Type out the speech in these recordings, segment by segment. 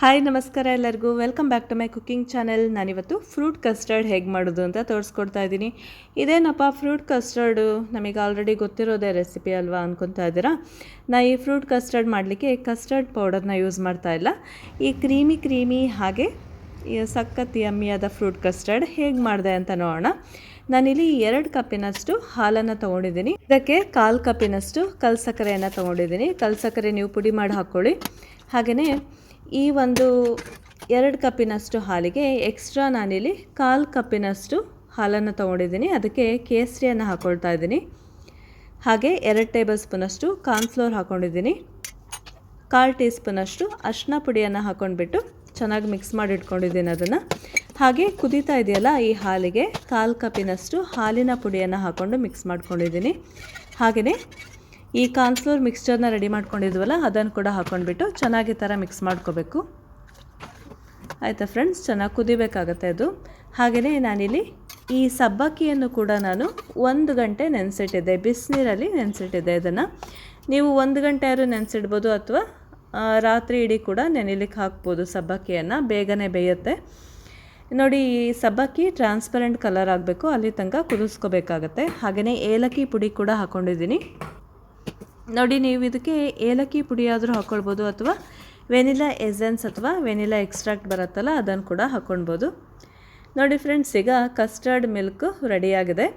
Hi ನಮಸ್ಕಾರ ಎಲ್ಲರಿಗೂ welcome back to my cooking channel. ನಾನಿವತ್ತು ಫ್ರೂಟ್ ಕಸ್ಟರ್ಡ್ ಹೇಗೆ ಮಾಡೋದು ಅಂತ ತೋರಿಸ್ಕೊಡ್ತಾ ಇದ್ದೀನಿ. ಇದೇನಪ್ಪ ಫ್ರೂಟ್ ಕಸ್ಟರ್ಡು, ನಮಗೆ ಆಲ್ರೆಡಿ ಗೊತ್ತಿರೋದೇ ರೆಸಿಪಿ ಅಲ್ವಾ ಅನ್ಕೊತಾ ಇದ್ದೀರಾ. ನಾ ಈ ಫ್ರೂಟ್ ಕಸ್ಟರ್ಡ್ ಮಾಡಲಿಕ್ಕೆ ಕಸ್ಟರ್ಡ್ ಪೌಡರ್ನ ಯೂಸ್ ಮಾಡ್ತಾ ಇಲ್ಲ. ಈ ಕ್ರೀಮಿ ಹಾಗೆ ಈ ಸಖತ್ ಯಮ್ಮಿಯಾದ ಫ್ರೂಟ್ ಕಸ್ಟರ್ಡ್ ಹೇಗೆ ಮಾಡಿದೆ ಅಂತ ನೋಡೋಣ. ನಾನಿಲ್ಲಿ 2 ಕಪ್ಪಿನಷ್ಟು ಹಾಲನ್ನು ತೊಗೊಂಡಿದ್ದೀನಿ. ಇದಕ್ಕೆ 1/4 ಕಪ್ಪಿನಷ್ಟು ಕಲ್ಸಕ್ಕರೆಯನ್ನು ತೊಗೊಂಡಿದ್ದೀನಿ. ಕಲ್ಸಕ್ಕರೆ ನೀವು ಪುಡಿ ಮಾಡಿ ಹಾಕ್ಕೊಳ್ಳಿ. ಹಾಗೆಯೇ ಈ ಒಂದು 2 ಕಪ್ಪಿನಷ್ಟು ಹಾಲಿಗೆ ಎಕ್ಸ್ಟ್ರಾ ನಾನಿಲ್ಲಿ 1/4 ಕಪ್ಪಿನಷ್ಟು ಹಾಲನ್ನು ತೊಗೊಂಡಿದ್ದೀನಿ. ಅದಕ್ಕೆ ಕೇಸರಿಯನ್ನು ಹಾಕ್ಕೊಳ್ತಾ ಇದ್ದೀನಿ. ಹಾಗೆ 2 ಟೇಬಲ್ ಸ್ಪೂನಷ್ಟು ಕಾರ್ನ್ಫ್ಲೋರ್ ಹಾಕ್ಕೊಂಡಿದ್ದೀನಿ. 1/4 ಟೀ ಸ್ಪೂನಷ್ಟು ಅರಿಶಿನ ಪುಡಿಯನ್ನು ಹಾಕ್ಕೊಂಡ್ಬಿಟ್ಟು ಚೆನ್ನಾಗಿ ಮಿಕ್ಸ್ ಮಾಡಿ ಇಟ್ಕೊಂಡಿದ್ದೀನಿ ಅದನ್ನು. ಹಾಗೆ ಕುದೀತಾ ಇದೆಯಲ್ಲ ಈ ಹಾಲಿಗೆ 1/4 ಕಪ್ಪಿನಷ್ಟು ಹಾಲಿನ ಪುಡಿಯನ್ನು ಹಾಕ್ಕೊಂಡು ಮಿಕ್ಸ್ ಮಾಡ್ಕೊಂಡಿದ್ದೀನಿ. ಹಾಗೆಯೇ ಈ ಕಾರ್ನ್ಫ್ಲೋರ್ ಮಿಕ್ಸ್ಚರ್ನ ರೆಡಿ ಮಾಡ್ಕೊಂಡಿದ್ವಲ್ಲ ಅದನ್ನು ಕೂಡ ಹಾಕ್ಕೊಂಡ್ಬಿಟ್ಟು ಚೆನ್ನಾಗಿ ಥರ ಮಿಕ್ಸ್ ಮಾಡ್ಕೋಬೇಕು. ಆಯಿತಾ ಫ್ರೆಂಡ್ಸ್, ಚೆನ್ನಾಗಿ ಕುದಿಬೇಕಾಗತ್ತೆ ಅದು. ಹಾಗೆಯೇ ನಾನಿಲ್ಲಿ ಈ ಸಬ್ಬಕ್ಕಿಯನ್ನು ಕೂಡ ನಾನು 1 ಗಂಟೆ ನೆನೆಸಿಟ್ಟಿದ್ದೆ, ಬಿಸಿನೀರಲ್ಲಿ ನೆನೆಸಿಟ್ಟಿದ್ದೆ. ಇದನ್ನು ನೀವು 1 ಗಂಟೆ ಆದರೂ ನೆನೆಸಿಡ್ಬೋದು ಅಥವಾ ರಾತ್ರಿ ಇಡೀ ಕೂಡ ನೆನೆಲಿಕ್ಕೆ ಹಾಕ್ಬೋದು. ಸಬ್ಬಕ್ಕಿಯನ್ನು ಬೇಗನೆ ಬೇಯುತ್ತೆ. ನೋಡಿ, ಈ ಸಬ್ಬಕ್ಕಿ ಟ್ರಾನ್ಸ್ಪರೆಂಟ್ ಕಲರ್ ಆಗಬೇಕು, ಅಲ್ಲಿ ತನಕ ಕುದಿಸ್ಕೋಬೇಕಾಗತ್ತೆ. ಹಾಗೆಯೇ ಏಲಕ್ಕಿ ಪುಡಿ ಕೂಡ ಹಾಕ್ಕೊಂಡಿದ್ದೀನಿ. ನೋಡಿ, ನೀವು ಇದಕ್ಕೆ ಏಲಕ್ಕಿ ಪುಡಿ ಆದರೂ ಹಾಕ್ಕೊಳ್ಬೋದು ಅಥವಾ ವೆನಿಲಾ ಎಸೆನ್ಸ್ ಅಥವಾ ವೆನಿಲಾ ಎಕ್ಸ್ಟ್ರಾಕ್ಟ್ ಬರುತ್ತಲ್ಲ ಅದನ್ನು ಕೂಡ ಹಾಕ್ಕೊಳ್ಬೋದು. ನೋಡಿ ಫ್ರೆಂಡ್ಸ್, ಈಗ ಕಸ್ಟರ್ಡ್ ಮಿಲ್ಕ್ ರೆಡಿಯಾಗಿದೆ.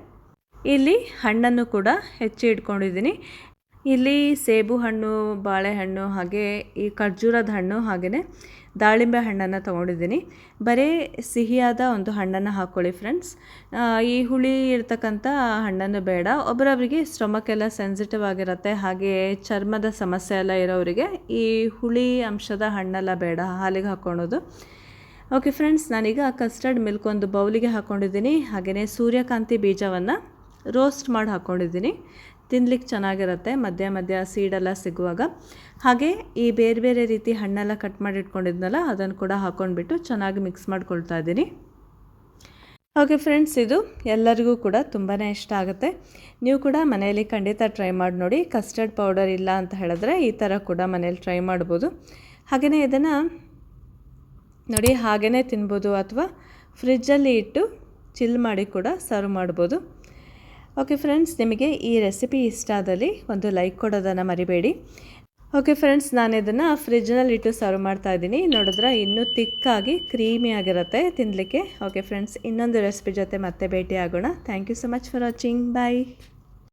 ಇಲ್ಲಿ ಹಣ್ಣನ್ನು ಕೂಡ ಹೆಚ್ಚಿ ಇಟ್ಕೊಂಡಿದ್ದೀನಿ. ಇಲ್ಲಿ ಸೇಬು ಹಣ್ಣು, ಬಾಳೆಹಣ್ಣು, ಹಾಗೆ ಈ ಖರ್ಜೂರದ ಹಣ್ಣು, ಹಾಗೆಯೇ ದಾಳಿಂಬೆ ಹಣ್ಣನ್ನು ತೊಗೊಂಡಿದ್ದೀನಿ. ಬರೀ ಸಿಹಿಯಾದ ಒಂದು ಹಣ್ಣನ್ನು ಹಾಕ್ಕೊಳ್ಳಿ ಫ್ರೆಂಡ್ಸ್. ಈ ಹುಳಿ ಇರ್ತಕ್ಕಂಥ ಹಣ್ಣನ್ನು ಬೇಡ. ಒಬ್ಬರೊಬ್ಬರಿಗೆ ಸ್ಟೊಮಕ್ ಎಲ್ಲ ಸೆನ್ಸಿಟಿವ್ ಆಗಿರುತ್ತೆ, ಹಾಗೆ ಚರ್ಮದ ಸಮಸ್ಯೆ ಎಲ್ಲ ಇರೋರಿಗೆ ಈ ಹುಳಿ ಅಂಶದ ಹಣ್ಣೆಲ್ಲ ಬೇಡ ಹಾಲಿಗೆ ಹಾಕ್ಕೊಳೋದು. ಓಕೆ ಫ್ರೆಂಡ್ಸ್, ನಾನೀಗ ಕಸ್ಟರ್ಡ್ ಮಿಲ್ಕ್ ಒಂದು ಬೌಲಿಗೆ ಹಾಕ್ಕೊಂಡಿದ್ದೀನಿ. ಹಾಗೆಯೇ ಸೂರ್ಯಕಾಂತಿ ಬೀಜವನ್ನು ರೋಸ್ಟ್ ಮಾಡಿ ಹಾಕ್ಕೊಂಡಿದ್ದೀನಿ. ತಿನ್ಲಿಕ್ಕೆ ಚೆನ್ನಾಗಿರುತ್ತೆ ಮಧ್ಯ ಸೀಡೆಲ್ಲ ಸಿಗುವಾಗ. ಹಾಗೆ ಈ ಬೇರೆ ಬೇರೆ ರೀತಿ ಹಣ್ಣೆಲ್ಲ ಕಟ್ ಮಾಡಿ ಇಟ್ಕೊಂಡಿದ್ನಲ್ಲ ಅದನ್ನು ಕೂಡ ಹಾಕ್ಕೊಂಡ್ಬಿಟ್ಟು ಚೆನ್ನಾಗಿ ಮಿಕ್ಸ್ ಮಾಡ್ಕೊಳ್ತಾ ಇದ್ದೀನಿ. ಓಕೆ ಫ್ರೆಂಡ್ಸ್, ಇದು ಎಲ್ಲರಿಗೂ ಕೂಡ ತುಂಬಾ ಇಷ್ಟ ಆಗುತ್ತೆ. ನೀವು ಕೂಡ ಮನೆಯಲ್ಲಿ ಖಂಡಿತ ಟ್ರೈ ಮಾಡಿ ನೋಡಿ. ಕಸ್ಟರ್ಡ್ ಪೌಡರ್ ಇಲ್ಲ ಅಂತ ಹೇಳಿದ್ರೆ ಈ ಥರ ಕೂಡ ಮನೇಲಿ ಟ್ರೈ ಮಾಡ್ಬೋದು. ಹಾಗೆಯೇ ಇದನ್ನು ನೋಡಿ ಹಾಗೆಯೇ ತಿನ್ಬೋದು ಅಥವಾ ಫ್ರಿಜ್ಜಲ್ಲಿ ಇಟ್ಟು ಚಿಲ್ ಮಾಡಿ ಕೂಡ ಸರ್ವ್ ಮಾಡ್ಬೋದು. ಓಕೆ ಫ್ರೆಂಡ್ಸ್, ನಿಮಗೆ ಈ ರೆಸಿಪಿ ಇಷ್ಟ ಆದಲ್ಲಿ ಒಂದು ಲೈಕ್ ಕೊಡೋದನ್ನು ಮರಿಬೇಡಿ. ಓಕೆ ಫ್ರೆಂಡ್ಸ್, ನಾನು ಇದನ್ನು ಫ್ರಿಜ್ನಲ್ಲಿ ಇಟ್ಟು ಸರ್ವ್ ಮಾಡ್ತಾ ಇದ್ದೀನಿ. ನೋಡಿದ್ರೆ ಇನ್ನೂ ತಿಕ್ಕಾಗಿ ಕ್ರೀಮಿ ಆಗಿರುತ್ತೆ ತಿನ್ನಲಿಕ್ಕೆ. ಓಕೆ ಫ್ರೆಂಡ್ಸ್, ಇನ್ನೊಂದು ರೆಸಿಪಿ ಜೊತೆ ಮತ್ತೆ ಭೇಟಿ ಆಗೋಣ. Thank you so much for watching. Bye.